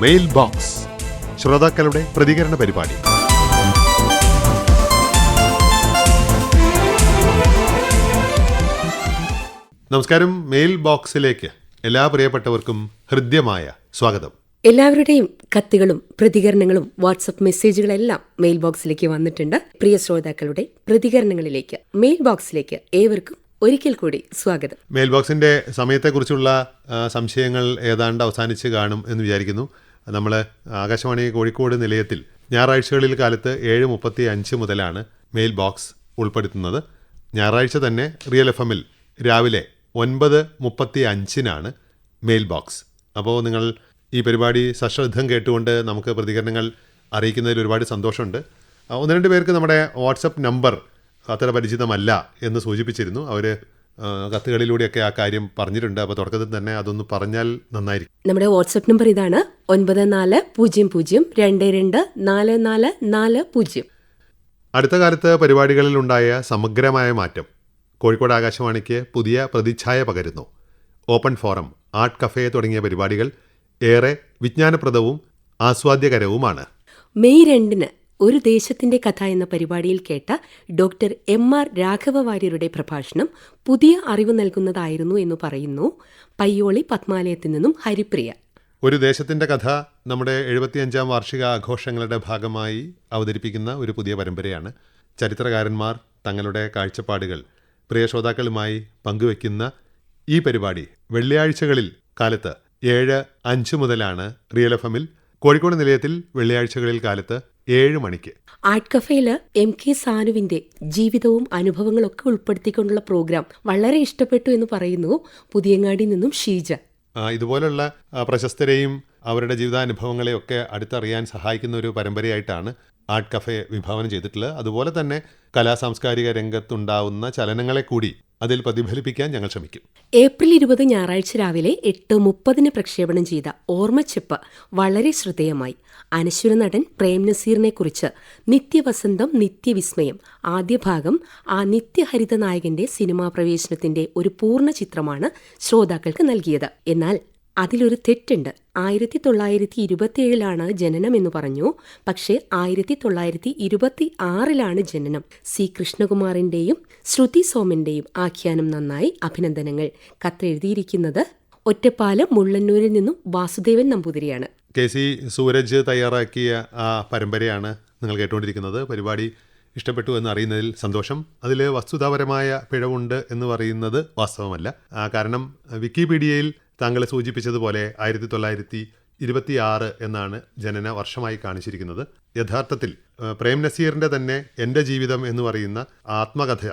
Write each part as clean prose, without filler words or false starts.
Mail box, ശ്രോതാക്കളുടെ പ്രതികരണ പരിപാടി. നമസ്കാരം. മെയിൽ ബോക്സിലേക്ക് എല്ലാ പ്രിയപ്പെട്ടവർക്കും ഹൃദ്യമായ സ്വാഗതം. എല്ലാവരുടെയും കത്തുകളും പ്രതികരണങ്ങളും വാട്സപ്പ് മെസ്സേജുകളെല്ലാം മെയിൽ ബോക്സിലേക്ക് വന്നിട്ടുണ്ട്. പ്രിയ ശ്രോതാക്കളുടെ പ്രതികരണങ്ങളിലേക്ക് മെയിൽ ബോക്സിലേക്ക് ഏവർക്കും ഒരിക്കൽ കൂടി സ്വാഗതം. മെയിൽ ബോക്സിന്റെ സമയത്തെക്കുറിച്ചുള്ള സംശയങ്ങൾ ഏതാണ്ട് അവസാനിച്ച് കാണും എന്ന് വിചാരിക്കുന്നു. നമ്മൾ ആകാശവാണി കോഴിക്കോട് നിലയത്തിൽ ഞായറാഴ്ചകളിൽ കാലത്ത് 7:35 മുതലാണ് മെയിൽ ബോക്സ് ഉൾപ്പെടുത്തുന്നത്. ഞായറാഴ്ച തന്നെ റിയൽ FM-ൽ രാവിലെ 9:35 മെയിൽ ബോക്സ്. അപ്പോൾ നിങ്ങൾ ഈ പരിപാടി സശ്രദ്ധം കേട്ടുകൊണ്ട് നമുക്ക് പ്രതികരണങ്ങൾ അറിയിക്കുന്നതിൽ ഒരുപാട് സന്തോഷമുണ്ട്. 1-2 പേർക്ക് നമ്മുടെ വാട്സപ്പ് നമ്പർ അത്ര പരിചിതമല്ല എന്ന് സൂചിപ്പിച്ചിരുന്നു. അവർ കത്തുകളിലൂടെയൊക്കെ ആ കാര്യം പറഞ്ഞിട്ടുണ്ട്. അപ്പോൾ തുടക്കത്തിൽ തന്നെ അതൊന്ന് പറഞ്ഞാൽ നന്നായിരിക്കും. നമ്മുടെ വാട്സപ്പ് നമ്പർ ഇതാണ് 9400224440. അടുത്ത കാലത്ത് പരിപാടികളിലുണ്ടായ സമഗ്രമായ മാറ്റം കോഴിക്കോട് ആകാശവാണിക്ക് പുതിയ പ്രതിച്ഛായ പകരുന്നു. ഓപ്പൺ ഫോറം, ആർട്ട് കഫേ തുടങ്ങിയ പരിപാടികൾ ഏറെ വിജ്ഞാനപ്രദവും ആസ്വാദ്യകരവുമാണ്. മെയ് 2 ഒരു ദേശത്തിന്റെ കഥ എന്ന പരിപാടിയിൽ കേട്ട ഡോക്ടർ MR രാഘവ വാര്യരുടെ പ്രഭാഷണം പുതിയ അറിവ് നൽകുന്നതായിരുന്നു എന്ന് പറയുന്നു പയ്യോളി പത്മാലയത്തിൽ നിന്നും ഹരിപ്രിയ. ഒരു ദേശത്തിന്റെ കഥ നമ്മുടെ 75-ാം വാർഷിക ആഘോഷങ്ങളുടെ ഭാഗമായി അവതരിപ്പിക്കുന്ന ഒരു പുതിയ പരമ്പരയാണ്. ചരിത്രകാരന്മാർ തങ്ങളുടെ കാഴ്ചപ്പാടുകൾ പ്രിയ ശ്രോതാക്കളുമായി പങ്കുവയ്ക്കുന്ന ഈ പരിപാടി വെള്ളിയാഴ്ചകളിൽ കാലത്ത് 7:05 മുതലാണ് റിയൽ FM-ൽ. കോഴിക്കോട് നിലയത്തിൽ വെള്ളിയാഴ്ചകളിൽ കാലത്ത് 7 മണിക്ക്. ആർട്ട് കഫേയില് MK സാനുവിന്റെ ജീവിതവും അനുഭവങ്ങളൊക്കെ ഉൾപ്പെടുത്തിക്കൊണ്ടുള്ള പ്രോഗ്രാം വളരെ ഇഷ്ടപ്പെട്ടു എന്ന് പറയുന്നു പുതിയങ്ങാടി നിന്നും ഷീജ. ഇതുപോലുള്ള പ്രശസ്തരെയും അവരുടെ ജീവിതാനുഭവങ്ങളെയൊക്കെ അടുത്തറിയാൻ സഹായിക്കുന്ന ഒരു പരമ്പരയായിട്ടാണ് ആർട്ട് കഫേ വിഭാവനം ചെയ്തിട്ടുള്ളത്. അതുപോലെ തന്നെ കലാസാംസ്കാരിക രംഗത്തുണ്ടാവുന്ന ചലനങ്ങളെ കൂടി അതിൽ പ്രതിഫലിപ്പിക്കാൻ ഞങ്ങൾ ശ്രമിക്കും. ഏപ്രിൽ 20 ഞായറാഴ്ച രാവിലെ 8:30 പ്രക്ഷേപണം ചെയ്ത ഓർമ്മച്ചെപ്പ് വളരെ ശ്രദ്ധേയമായി. അനശ്വര നടൻ പ്രേം നസീറിനെ കുറിച്ച് നിത്യവസന്തം നിത്യവിസ്മയം ആദ്യ ഭാഗം ആ നിത്യഹരിത നായകന്റെ സിനിമാ പ്രവേശനത്തിന്റെ ഒരു പൂർണ്ണ ചിത്രമാണ് ശ്രോതാക്കൾക്ക് നൽകിയത്. എന്നാൽ അതിലൊരു തെറ്റുണ്ട്. 1927 ജനനം എന്ന് പറഞ്ഞു. പക്ഷേ 1926 ജനനം. C. കൃഷ്ണകുമാറിന്റെയും ശ്രുതി സോമന്റെയും ആഖ്യാനം നന്നായി. അഭിനന്ദനങ്ങൾ. കത്തെഴുതിയിരിക്കുന്നത് ഒറ്റപ്പാലം മുള്ളന്നൂരിൽ നിന്നും വാസുദേവൻ നമ്പൂതിരിയാണ്. KC സൂരജ് തയ്യാറാക്കിയ ആ പരമ്പരയാണ് നിങ്ങൾ കേട്ടുകൊണ്ടിരിക്കുന്നത്. പരിപാടി ഇഷ്ടപ്പെട്ടു എന്ന് അറിയുന്നതിൽ സന്തോഷം. അതിൽ വസ്തുതാപരമായ പിഴവുണ്ട് എന്ന് പറയുന്നത് വാസ്തവമല്ല. കാരണം വിക്കിപീഡിയയിൽ താങ്കൾ സൂചിപ്പിച്ചതുപോലെ 1926 എന്നാണ് ജനന വർഷമായി കാണിച്ചിരിക്കുന്നത്. യഥാർത്ഥത്തിൽ പ്രേം നസീറിൻ്റെ തന്നെ എൻ്റെ ജീവിതം എന്ന് പറയുന്ന ആത്മകഥ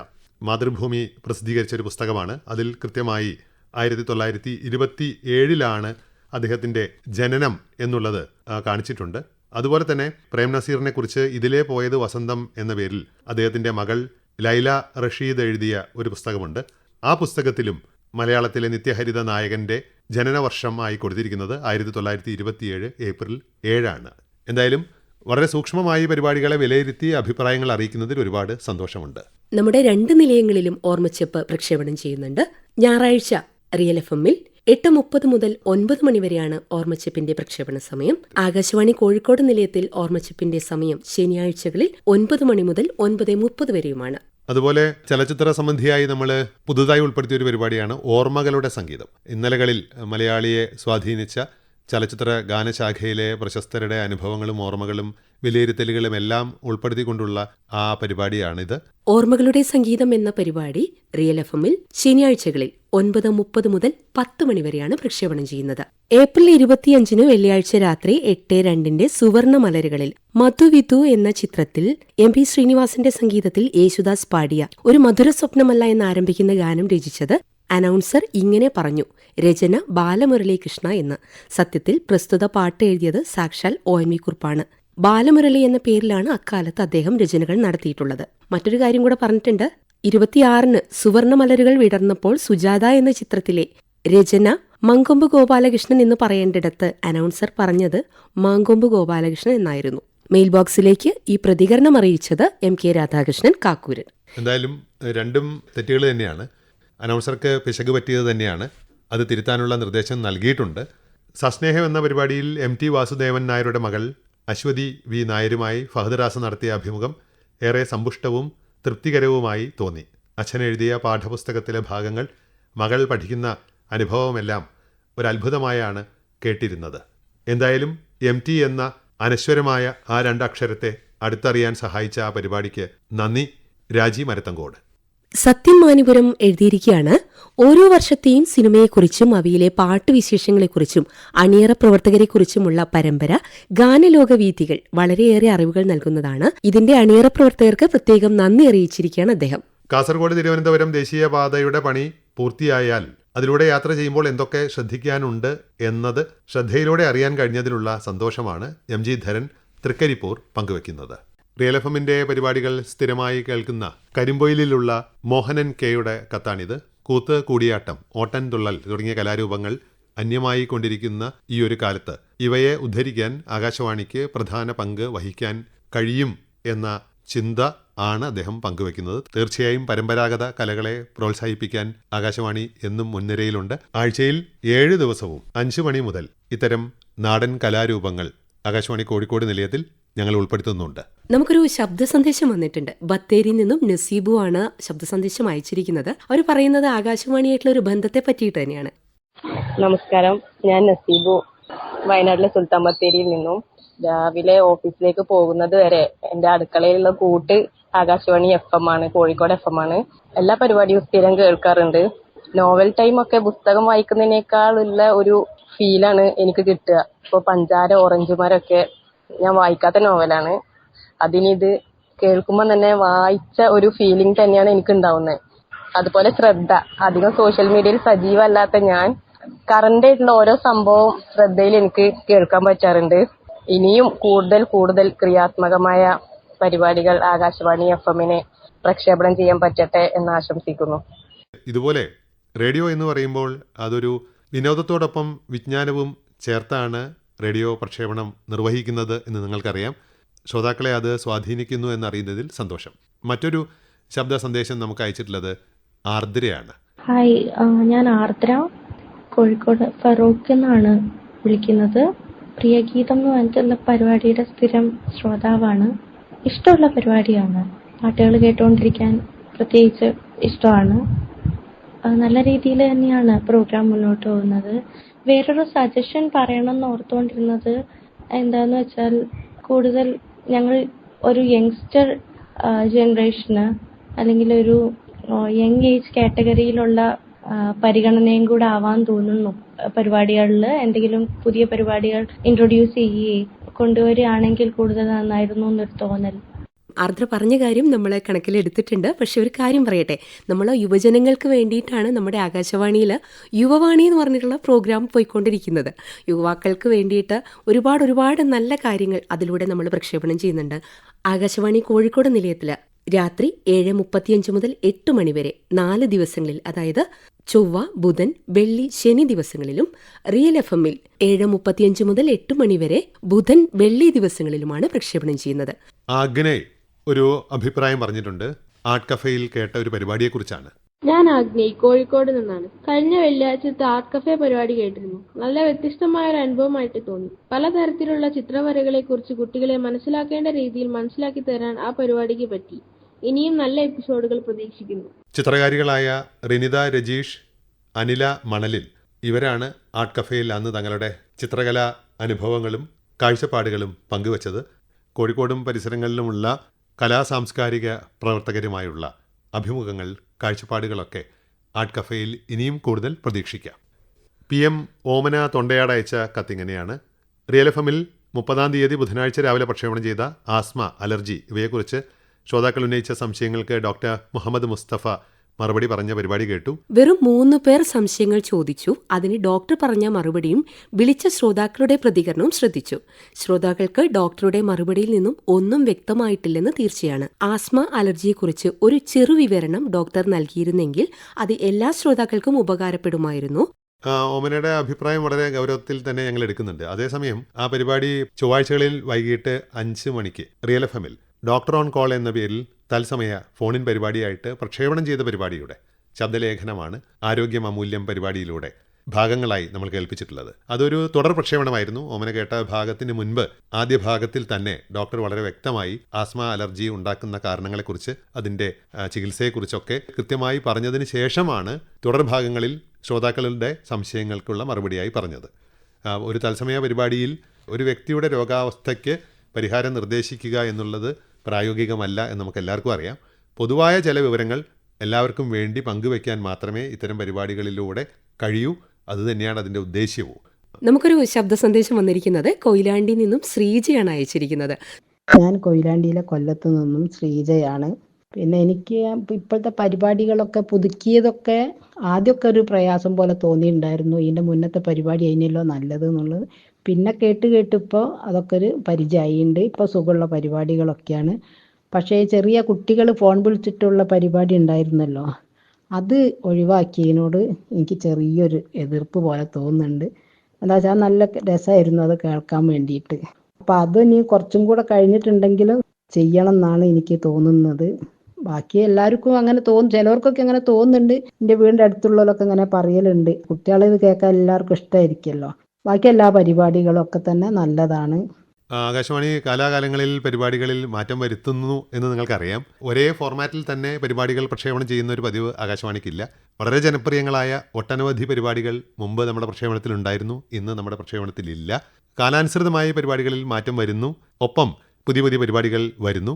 മാതൃഭൂമി പ്രസിദ്ധീകരിച്ചൊരു പുസ്തകമാണ്. അതിൽ കൃത്യമായി 1927 അദ്ദേഹത്തിൻ്റെ ജനനം എന്നുള്ളത് കാണിച്ചിട്ടുണ്ട്. അതുപോലെ തന്നെ പ്രേം നസീറിനെ കുറിച്ച് ഇതിലേ പോയത് വസന്തം എന്ന പേരിൽ അദ്ദേഹത്തിൻ്റെ മകൾ ലൈല റഷീദ് എഴുതിയ ഒരു പുസ്തകമുണ്ട്. ആ പുസ്തകത്തിലും മലയാളത്തിലെ നിത്യഹരിത നായകന്റെ ജനനവർഷമായി കൊടുത്തിരിക്കുന്നത് 1927 ഏപ്രിൽ 7. എന്തായാലും വളരെ സൂക്ഷ്മമായി പരിപാടികളെ വിലയിരുത്തി അഭിപ്രായങ്ങൾ അറിയിക്കുന്നതിൽ ഒരുപാട് സന്തോഷമുണ്ട്. നമ്മുടെ 2 നിലയങ്ങളിലും ഓർമ്മച്ചെപ്പ് പ്രക്ഷേപണം ചെയ്യുന്നുണ്ട്. ഞായറാഴ്ച റിയൽ FM-ൽ 8:30 മുതൽ 9 മണി വരെയാണ് ഓർമ്മച്ചെപ്പിന്റെ പ്രക്ഷേപണ സമയം. ആകാശവാണി കോഴിക്കോട് നിലയത്തിൽ ഓർമ്മച്ചെപ്പിന്റെ സമയം ശനിയാഴ്ചകളിൽ 9 മണി മുതൽ 9:30 വരെയുമാണ്. അതുപോലെ ചലച്ചിത്ര സംബന്ധിയായി നമ്മൾ പുതുതായി ഉൾപ്പെടുത്തിയ ഒരു പരിപാടിയാണ് ഓർമ്മകളുടെ സംഗീതം. ഇന്നലകളിൽ മലയാളിയെ സ്വാധീനിച്ച ചലച്ചിത്ര ഗാനശാഖയിലെ പ്രശസ്തരുടെ അനുഭവങ്ങളും ഓർമ്മകളും വിലയിരുത്തലുകളും എല്ലാം ഉൾപ്പെടുത്തിക്കൊണ്ടുള്ള ആ പരിപാടിയാണിത്. ഓർമ്മകളുടെ സംഗീതം എന്ന പരിപാടി റിയൽ FM-ൽ ശനിയാഴ്ചകളിൽ 9:30 മുതൽ 10 മണി വരെയാണ് പ്രക്ഷേപണം ചെയ്യുന്നത്. ഏപ്രിൽ 25 വെള്ളിയാഴ്ച രാത്രി 8:02 സുവർണ മലരുകളിൽ മധുവിധു എന്ന ചിത്രത്തിൽ MP ശ്രീനിവാസന്റെ സംഗീതത്തിൽ യേശുദാസ് പാടിയ ഒരു മധുര സ്വപ്നമല്ല എന്നാരംഭിക്കുന്ന ഗാനം രചിച്ചത് അനൗൺസർ ഇങ്ങനെ പറഞ്ഞു. രചന ബാലമുരളീകൃഷ്ണ എന്ന്. സത്യത്തിൽ പ്രസ്തുത പാട്ട് എഴുതിയത് സാക്ഷാൽ ONV കുറുപ്പാണ്. ബാലമുരളി എന്ന പേരിലാണ് അക്കാലത്ത് അദ്ദേഹം രചനകൾ നടത്തിയിട്ടുള്ളത്. മറ്റൊരു കാര്യം കൂടെ പറഞ്ഞിട്ടുണ്ട്. 26 സുവർണ മലരുകൾ വിടർന്നപ്പോൾ സുജാത എന്ന ചിത്രത്തിലെ രചന മങ്കൊമ്പ് ഗോപാലകൃഷ്ണൻ എന്ന് പറയേണ്ടിടത്ത് അനൗൺസർ പറഞ്ഞത് മാങ്കൊമ്പ് ഗോപാലകൃഷ്ണൻ എന്നായിരുന്നു. മെയിൽ ബോക്സിലേക്ക് ഈ പ്രതികരണം അറിയിച്ചത് MK രാധാകൃഷ്ണൻ കാക്കൂരൻ. എന്തായാലും രണ്ടും തെറ്റുകൾ തന്നെയാണ്. അനൗൺസർക്ക് പിശക് പറ്റിയത് തന്നെയാണ്. അത് തിരുത്താനുള്ള നിർദ്ദേശം നൽകിയിട്ടുണ്ട്. സസ്നേഹം എന്ന പരിപാടിയിൽ MT വാസുദേവൻ നായരുടെ മകൾ അശ്വതി വി നായരുമായി ഫഹദ് റാസ നടത്തിയ അഭിമുഖം ഏറെ സമ്പുഷ്ടവും തൃപ്തികരവുമായി തോന്നി. അച്ഛൻ എഴുതിയ പാഠപുസ്തകത്തിലെ ഭാഗങ്ങൾ മകൾ പഠിക്കുന്ന അനുഭവമെല്ലാം ഒരത്ഭുതമായാണ് കേട്ടിരുന്നത്. എന്തായാലും MT എന്ന അനശ്വരമായ ആ രണ്ടക്ഷരത്തെ അടുത്തറിയാൻ സഹായിച്ച ആ പരിപാടിക്ക് നന്ദി. രാജി മരത്തങ്കോട്. സത്യൻ മാനിപുരം എഴുതിയിരിക്കുകയാണ്, ഓരോ വർഷത്തെയും സിനിമയെക്കുറിച്ചും അവയിലെ പാട്ടുവിശേഷങ്ങളെക്കുറിച്ചും അണിയറ പ്രവർത്തകരെക്കുറിച്ചുമുള്ള പരമ്പര ഗാനലോകവീഥികൾ വളരെയേറെ അറിവുകൾ നൽകുന്നതാണ്. ഇതിന്റെ അണിയറ പ്രവർത്തകർക്ക് പ്രത്യേകം നന്ദി അറിയിച്ചിരിക്കുകയാണ് അദ്ദേഹം. കാസർഗോഡ് തിരുവനന്തപുരം ദേശീയപാതയുടെ പണി പൂർത്തിയായാൽ അതിലൂടെ യാത്ര ചെയ്യുമ്പോൾ എന്തൊക്കെ ശ്രദ്ധിക്കാനുണ്ട് എന്നത് ശ്രദ്ധയിലൂടെ അറിയാൻ കഴിഞ്ഞതിലുള്ള സന്തോഷമാണ് MG ധരൻ തൃക്കരിപ്പൂർ പങ്കുവെക്കുന്നത്. റിയൽ എഫമിന്റെ പരിപാടികൾ സ്ഥിരമായി കേൾക്കുന്ന കരിമ്പൊയിലുള്ള മോഹനൻ കെയുടെ കത്താണിത്. കൂത്ത്, കൂടിയാട്ടം, ഓട്ടൻ തുള്ളൽ തുടങ്ങിയ കലാരൂപങ്ങൾ അന്യമായി കൊണ്ടിരിക്കുന്ന ഈ ഒരു കാലത്ത് ഇവയെ ഉദ്ധരിക്കാൻ ആകാശവാണിക്ക് പ്രധാന പങ്ക് വഹിക്കാൻ കഴിയും എന്ന ചിന്ത ആണ് അദ്ദേഹം പങ്കുവെക്കുന്നത്. തീർച്ചയായും പരമ്പരാഗത കലകളെ പ്രോത്സാഹിപ്പിക്കാൻ ആകാശവാണി എന്നും മുൻനിരയിലുണ്ട്. ആഴ്ചയിൽ 7 ദിവസവും 5 മണി മുതൽ ഇത്തരം നാടൻ കലാരൂപങ്ങൾ ആകാശവാണി കോഴിക്കോട് നിലയത്തിൽ ഞങ്ങൾ ഉൾപ്പെടുത്തുന്നുണ്ട്. നമുക്കൊരു ശബ്ദ സന്ദേശം വന്നിട്ടുണ്ട്. ബത്തേരിയിൽ നിന്നും നസീബു ആണ് ശബ്ദ സന്ദേശം അയച്ചിരിക്കുന്നത്. അവർ പറയുന്നത് ആകാശവാണിയായിട്ടുള്ള ഒരു ബന്ധത്തെ പറ്റിയിട്ട് തന്നെയാണ്. നമസ്കാരം, ഞാൻ നസീബു, വയനാട്ടിലെ സുൽത്താൻ ബത്തേരിയിൽ നിന്നും. രാവിലെ ഓഫീസിലേക്ക് പോകുന്നത് വരെ എന്റെ അടുക്കളയിലുള്ള കൂട്ട് ആകാശവാണി FM ആണ്, കോഴിക്കോട് FM ആണ്. എല്ലാ പരിപാടിയും സ്ഥിരം കേൾക്കാറുണ്ട്. നോവൽ ടൈം ഒക്കെ പുസ്തകം വായിക്കുന്നതിനേക്കാളുള്ള ഒരു ഫീലാണ് എനിക്ക് കിട്ടുക. ഇപ്പോൾ പഞ്ചാര, ഓറഞ്ച് മരമൊക്കെ ഞാൻ വായിക്കാത്ത നോവലാണ്. അതിനിത് കേൾക്കുമ്പോൾ തന്നെ വായിച്ച ഒരു ഫീലിംഗ് തന്നെയാണ് എനിക്ക് ഉണ്ടാവുന്നത്. അതുപോലെ ശ്രദ്ധ, അധികം സോഷ്യൽ മീഡിയയിൽ സജീവമല്ലാത്ത ഞാൻ കറന്റ് ആയിട്ടുള്ള ഓരോ സംഭവവും ശ്രദ്ധയിൽ എനിക്ക് കേൾക്കാൻ പറ്റാറുണ്ട്. ഇനിയും കൂടുതൽ ക്രിയാത്മകമായ പരിപാടികൾ ആകാശവാണി FM-നെ പ്രക്ഷേപണം ചെയ്യാൻ പറ്റട്ടെ എന്ന് ആശംസിക്കുന്നു. ഇതുപോലെ റേഡിയോ എന്ന് പറയുമ്പോൾ അതൊരു വിനോദത്തോടൊപ്പം വിജ്ഞാനവും ചേർത്താണ് റേഡിയോ പ്രക്ഷേപണം നിർവഹിക്കുന്നത് എന്ന് നിങ്ങൾക്കറിയാം. ശ്രോതാക്കളെ അത് സ്വാധീനിക്കുന്നു എന്നറിയുന്നതിൽ സന്തോഷം. മറ്റൊരു ശബ്ദ സന്ദേശം നമുക്ക് അയച്ചിട്ടുള്ളത് ആർദ്രയാണ്. ഹായ്, ഞാൻ ആർദ്ര, കോഴിക്കോട് ഫറൂഖ് എന്നാണ് വിളിക്കുന്നത്. പ്രിയഗീതം എന്ന് പറഞ്ഞിട്ടുള്ള പരിപാടിയുടെ സ്ഥിരം ശ്രോതാവാണ്. ഇഷ്ടമുള്ള പരിപാടിയാണ്. പാട്ടുകൾ കേട്ടുകൊണ്ടിരിക്കാൻ പ്രത്യേകിച്ച് ഇഷ്ടമാണ്. നല്ല രീതിയിൽ തന്നെയാണ് പ്രോഗ്രാം മുന്നോട്ട് പോകുന്നത്. വേറൊരു സജഷൻ പറയണമെന്ന് ഓർത്തുകൊണ്ടിരുന്നത് എന്താന്ന് വെച്ചാൽ, കൂടുതൽ ഞങ്ങൾ ഒരു യങ്സ്റ്റർ ജനറേഷന് അല്ലെങ്കിൽ ഒരു യങ് ഏജ് കാറ്റഗറിയിലുള്ള പരിഗണനയും കൂടെ ആവാൻ തോന്നുന്നു. പരിപാടികളിൽ എന്തെങ്കിലും പുതിയ പരിപാടികൾ ഇൻട്രൊഡ്യൂസ് ചെയ്യുകയും കൊണ്ടുവരികയാണെങ്കിൽ കൂടുതൽ നന്നായിരുന്നു എന്നൊരു തോന്നൽ. ആർദ്ര പറഞ്ഞ കാര്യം നമ്മൾ കണക്കിലെടുത്തിട്ടുണ്ട്. പക്ഷെ ഒരു കാര്യം പറയട്ടെ, നമ്മൾ യുവജനങ്ങൾക്ക് വേണ്ടിയിട്ടാണ് നമ്മുടെ ആകാശവാണിയിൽ യുവവാണി എന്ന് പറഞ്ഞിട്ടുള്ള പ്രോഗ്രാം പോയിക്കൊണ്ടിരിക്കുന്നത്. യുവാക്കൾക്ക് വേണ്ടിയിട്ട് ഒരുപാട് നല്ല കാര്യങ്ങൾ അതിലൂടെ നമ്മൾ പ്രക്ഷേപണം ചെയ്യുന്നുണ്ട്. ആകാശവാണി കോഴിക്കോട് നിലയത്തിൽ രാത്രി 7:35 മുതൽ 8 മണി വരെ 4 ദിവസങ്ങളിൽ, അതായത് ചൊവ്വ, ബുധൻ, വെള്ളി, ശനി ദിവസങ്ങളിലും, റിയൽ FM-ൽ 7:35 മുതൽ 8 മണി വരെ ബുധൻ, വെള്ളി ദിവസങ്ങളിലുമാണ് പ്രക്ഷേപണം ചെയ്യുന്നത്. ആഗ്നേയ് ഒരു അഭിപ്രായം പറഞ്ഞിട്ടുണ്ട്. ആർട്ട് കഫേയിൽ കേട്ട ഒരു പരിപാടിയെക്കുറിച്ചാണ്. ഞാൻ ആഗ്നേയ്, കോഴിക്കോട് നിന്നാണ്. കഴിഞ്ഞ വെള്ളിയാഴ്ചത്തെ ആർട്ട് കഫേ പരിപാടി കേട്ടിരുന്നു. നല്ല വ്യത്യസ്തമായ ഒരു അനുഭവമായിട്ട് തോന്നി. പലതരത്തിലുള്ള ചിത്രവരകളെ കുറിച്ച് കുട്ടികളെ മനസ്സിലാക്കേണ്ട രീതിയിൽ മനസ്സിലാക്കി തരാൻ ആ പരിപാടിക്ക് പറ്റി. ഇനിയും നല്ല എപ്പിസോഡുകൾ പ്രതീക്ഷിക്കുന്നു. ചിത്രകാരികളായ റിനിത രജീഷ്, അനില മണലിൽ ഇവരാണ് ആർട്ട് കഫേയിൽ അന്ന് തങ്ങളുടെ ചിത്രകലാ അനുഭവങ്ങളും കാഴ്ചപ്പാടുകളും പങ്കുവച്ചത്. കോഴിക്കോടും പരിസരങ്ങളിലുമുള്ള കലാസാംസ്കാരിക പ്രവർത്തകരുമായുള്ള അഭിമുഖങ്ങൾ, കാഴ്ചപ്പാടുകളൊക്കെ ആർട്ട് കഫേയിൽ ഇനിയും കൂടുതൽ പ്രതീക്ഷിക്കാം. PM ഓമന തൊണ്ടയാട് അയച്ച കത്തിങ്ങനെയാണ്. റിയൽ FM-ൽ 30-ാം തീയതി ബുധനാഴ്ച രാവിലെ പ്രക്ഷേപണം ചെയ്ത ആസ്മ, അലർജി ഇവയെക്കുറിച്ച് ശ്രോതാക്കൾ ഉന്നയിച്ച സംശയങ്ങൾക്ക് ഡോക്ടർ മുഹമ്മദ് മുസ്തഫ മറുപടി പറഞ്ഞ പരിപാടി കേട്ടു. വെറും 3 പേർ സംശയങ്ങൾ ചോദിച്ചു. അതിന് ഡോക്ടർ പറഞ്ഞ മറുപടിയും വിളിച്ച ശ്രോതാക്കളുടെ പ്രതികരണവും ശ്രദ്ധിച്ചു. ശ്രോതാക്കൾക്ക് ഡോക്ടറുടെ മറുപടിയിൽ നിന്നും ഒന്നും വ്യക്തമായിട്ടില്ലെന്ന് തീർച്ചയാണ്. ആസ്മ, അലർജിയെക്കുറിച്ച് ഒരു ചെറു വിവരണം ഡോക്ടർ നൽകിയിരുന്നെങ്കിൽ അത് എല്ലാ ശ്രോതാക്കൾക്കും ഉപകാരപ്പെടുമായിരുന്നു. ഓമനയുടെ അഭിപ്രായം വളരെ ഗൗരവത്തിൽ തന്നെ ഞങ്ങൾ എടുക്കുന്നുണ്ട്. അതേസമയം ആ പരിപാടി ചൊവ്വാഴ്ചകളിൽ വൈകിട്ട് 5 മണിക്ക് റിയൽ FM-ൽ ഡോക്ടർ ഓൺ കോൾ എന്ന പേരിൽ തത്സമയ ഫോണിൻ പരിപാടിയായിട്ട് പ്രക്ഷേപണം ചെയ്ത പരിപാടിയുടെ ശബ്ദലേഖനമാണ് ആരോഗ്യം അമൂല്യം പരിപാടിയിലൂടെ ഭാഗങ്ങളായി നമ്മൾ കേൾപ്പിച്ചിട്ടുള്ളത്. അതൊരു തുടർ പ്രക്ഷേപണമായിരുന്നു. ഓമന കേട്ട ഭാഗത്തിന് മുൻപ് ആദ്യ ഭാഗത്തിൽ തന്നെ ഡോക്ടർ വളരെ വ്യക്തമായി ആസ്മ അലർജി ഉണ്ടാക്കുന്ന കാരണങ്ങളെക്കുറിച്ച് അതിൻ്റെ ചികിത്സയെക്കുറിച്ചൊക്കെ കൃത്യമായി പറഞ്ഞതിന് ശേഷമാണ് തുടർ ഭാഗങ്ങളിൽ ശ്രോതാക്കളുടെ സംശയങ്ങൾക്കുള്ള മറുപടിയായി പറഞ്ഞത്. ഒരു തത്സമയ പരിപാടിയിൽ ഒരു വ്യക്തിയുടെ രോഗാവസ്ഥയ്ക്ക് പരിഹാരം നിർദ്ദേശിക്കുക എന്നുള്ളത് പ്രായോഗികമല്ല എന്ന് നമുക്ക് എല്ലാവർക്കും അറിയാം. പൊതുവായ ചില വിവരങ്ങൾ എല്ലാവർക്കും വേണ്ടി പങ്കുവയ്ക്കാൻ മാത്രമേ ഇത്തരം പരിപാടികളിലൂടെ കഴിയൂ. അതുതന്നെയാണ് അതിൻ്റെ ഉദ്ദേശ്യവും. നമുക്കൊരു ശബ്ദ സന്ദേശം വന്നിരിക്കുന്നത് കൊയിലാണ്ടിയിൽ നിന്നും ശ്രീജയാണ് അയച്ചിരിക്കുന്നത്. ഞാൻ കൊയിലാണ്ടിയിലെ കൊല്ലത്ത് നിന്നും ശ്രീജയാണ്. പിന്നെ എനിക്ക് ഇപ്പോഴത്തെ പരിപാടികളൊക്കെ പുതുക്കിയതൊക്കെ ആദ്യമൊക്കെ ഒരു പ്രയാസം പോലെ തോന്നിയിട്ടുണ്ടായിരുന്നു. ഇതിൻ്റെ മുന്നത്തെ പരിപാടി അതിനല്ലോ നല്ലത് എന്നുള്ളത്. പിന്നെ കേട്ടിപ്പോൾ അതൊക്കെ ഒരു പരിചയമുണ്ട്. ഇപ്പോൾ സുഖമുള്ള പരിപാടികളൊക്കെയാണ്. പക്ഷേ ചെറിയ കുട്ടികൾ ഫോൺ വിളിച്ചിട്ടുള്ള പരിപാടി ഉണ്ടായിരുന്നല്ലോ, അത് ഒഴിവാക്കിയതിനോട് എനിക്ക് ചെറിയൊരു എതിർപ്പ് പോലെ തോന്നുന്നുണ്ട്. എന്താ വെച്ചാൽ നല്ല രസമായിരുന്നു അത് കേൾക്കാൻ വേണ്ടിയിട്ട്. അപ്പം അത് ഇനി കുറച്ചും കൂടെ കഴിഞ്ഞിട്ടുണ്ടെങ്കിൽ ചെയ്യണം എന്നാണ് എനിക്ക് തോന്നുന്നത്. ബാക്കി എല്ലാവർക്കും അങ്ങനെ ചിലവർക്കൊക്കെ അങ്ങനെ തോന്നുന്നുണ്ട്. എൻ്റെ വീടിൻ്റെ അടുത്തുള്ളവരൊക്കെ അങ്ങനെ പറയലുണ്ട്. കുട്ടികളിത് കേൾക്കാൻ എല്ലാവർക്കും ഇഷ്ടമായിരിക്കുമല്ലോ. ബാക്കി എല്ലാ പരിപാടികളും ഒക്കെ തന്നെ നല്ലതാണ്. ആകാശവാണി കാലാകാലങ്ങളിൽ പരിപാടികളിൽ മാറ്റം വരുത്തുന്നു എന്ന് നിങ്ങൾക്കറിയാം. ഒരേ ഫോർമാറ്റിൽ തന്നെ പരിപാടികൾ പ്രക്ഷേപണം ചെയ്യുന്ന ഒരു പതിവ് ആകാശവാണിക്കില്ല. വളരെ ജനപ്രിയങ്ങളായ ഒട്ടനവധി പരിപാടികൾ മുമ്പ് നമ്മുടെ പ്രക്ഷേപണത്തിലുണ്ടായിരുന്നു, ഇന്ന് നമ്മുടെ പ്രക്ഷേപണത്തിലില്ല. കാലാനുസൃതമായ പരിപാടികളിൽ മാറ്റം വരുന്നു, ഒപ്പം പുതിയ പുതിയ പരിപാടികൾ വരുന്നു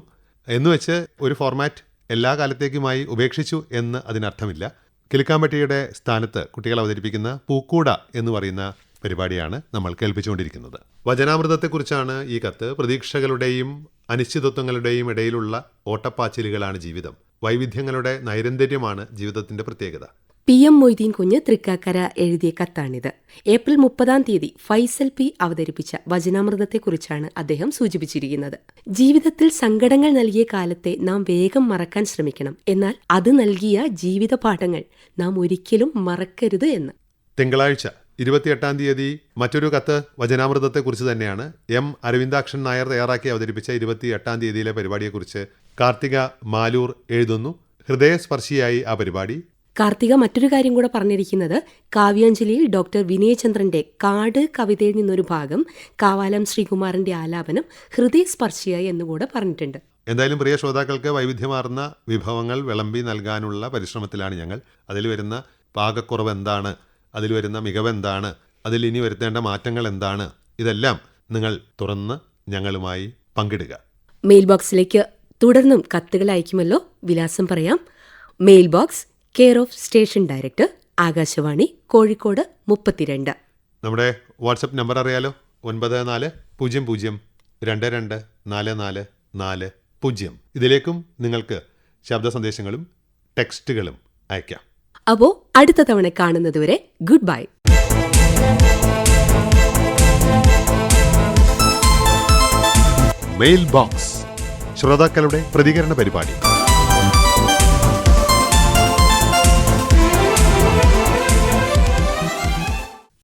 എന്നുവെച്ച് ഒരു ഫോർമാറ്റ് എല്ലാ കാലത്തേക്കുമായി ഉപേക്ഷിച്ചു എന്ന് അതിനർത്ഥമില്ല. കിലുക്കാമ്പട്ടിയുടെ സ്ഥാനത്ത് കുട്ടികൾ അവതരിപ്പിക്കുന്ന പൂക്കൂട എന്ന് പറയുന്ന പരിപാടിയാണ് നമ്മൾ കേൾപ്പിച്ചുകൊണ്ടിരിക്കുന്നത്. വചനാമൃതത്തെക്കുറിച്ചാണ് ഈ കത്ത്. പ്രതീക്ഷകളുടെയും അനിശ്ചിതത്വങ്ങളുടെയും ഇടയിലുള്ള ഓട്ടപ്പാച്ചിലുകളാണ് ജീവിതം. വൈവിധ്യങ്ങളുടെ നൈരന്തര്യമാണ് ജീവിതത്തിന്റെ പ്രത്യേകത. PM മൊയ്തീൻ കുഞ്ഞ് തൃക്കാക്കര എഴുതിയ കത്താണിത്. ഏപ്രിൽ 30 ഫൈസൽ P അവതരിപ്പിച്ച വചനാമൃതത്തെക്കുറിച്ചാണ് അദ്ദേഹം സൂചിപ്പിച്ചിരിക്കുന്നത്. ജീവിതത്തിൽ സങ്കടങ്ങൾ നൽകിയ കാലത്തെ നാം വേഗം മറക്കാൻ ശ്രമിക്കണം, എന്നാൽ അത് നൽകിയ ജീവിത പാഠങ്ങൾ നാം ഒരിക്കലും മറക്കരുത് എന്ന്. തിങ്കളാഴ്ച 28 മറ്റൊരു കത്ത് വചനാമൃതത്തെക്കുറിച്ച് തന്നെയാണ്. M. അരവിന്ദാക്ഷൻ നായർ തയ്യാറാക്കി അവതരിപ്പിച്ച 28 പരിപാടിയെക്കുറിച്ച് കാർത്തിക മാലൂർ എഴുതുന്നു. ഹൃദയസ്പർശിയായി ആ പരിപാടി. കാർത്തിക മറ്റൊരു കാര്യം കൂടെ പറഞ്ഞിരിക്കുന്നത്, കാവ്യാഞ്ജലിയിൽ ഡോക്ടർ വിനയചന്ദ്രന്റെ കാട് കവിതയിൽ നിന്നൊരു ഭാഗം കാവാലം ശ്രീകുമാറിന്റെ ആലാപനം ഹൃദയസ്പർശിയായി എന്നുകൂടെ പറഞ്ഞിട്ടുണ്ട്. എന്തായാലും പ്രിയ ശ്രോതാക്കൾക്ക് വൈവിധ്യമാർന്ന വിഭവങ്ങൾ വിളമ്പി നൽകാനുള്ള പരിശ്രമത്തിലാണ് ഞങ്ങൾ. അതിൽ വരുന്ന പാകക്കുറവ് എന്താണ്, അതിൽ വരുന്ന മികവെന്താണ്, അതിൽ ഇനി വരുത്തേണ്ട മാറ്റങ്ങൾ എന്താണ്, ഇതെല്ലാം നിങ്ങൾ തുറന്ന് ഞങ്ങളുമായി പങ്കിടുക. മെയിൽ ബോക്സിലേക്ക് തുടർന്നും കത്തുകൾ അയക്കുമല്ലോ. വിലാസം പറയാം. Mail box, care of station director, Akashvani, Kozhikode 32. നമ്മുടെ വാട്സപ്പ് നമ്പർ അറിയാലോ, 9400224440. ഇതിലേക്കും നിങ്ങൾക്ക് ശബ്ദ സന്ദേശങ്ങളും ടെക്സ്റ്റുകളും അയക്കാം. അപ്പോ അടുത്ത തവണ കാണുന്നതുവരെ ഗുഡ് ബൈ. മെയിൽ ബോക്സ്, ശ്രോതാക്കളുടെ പ്രതികരണ പരിപാടി.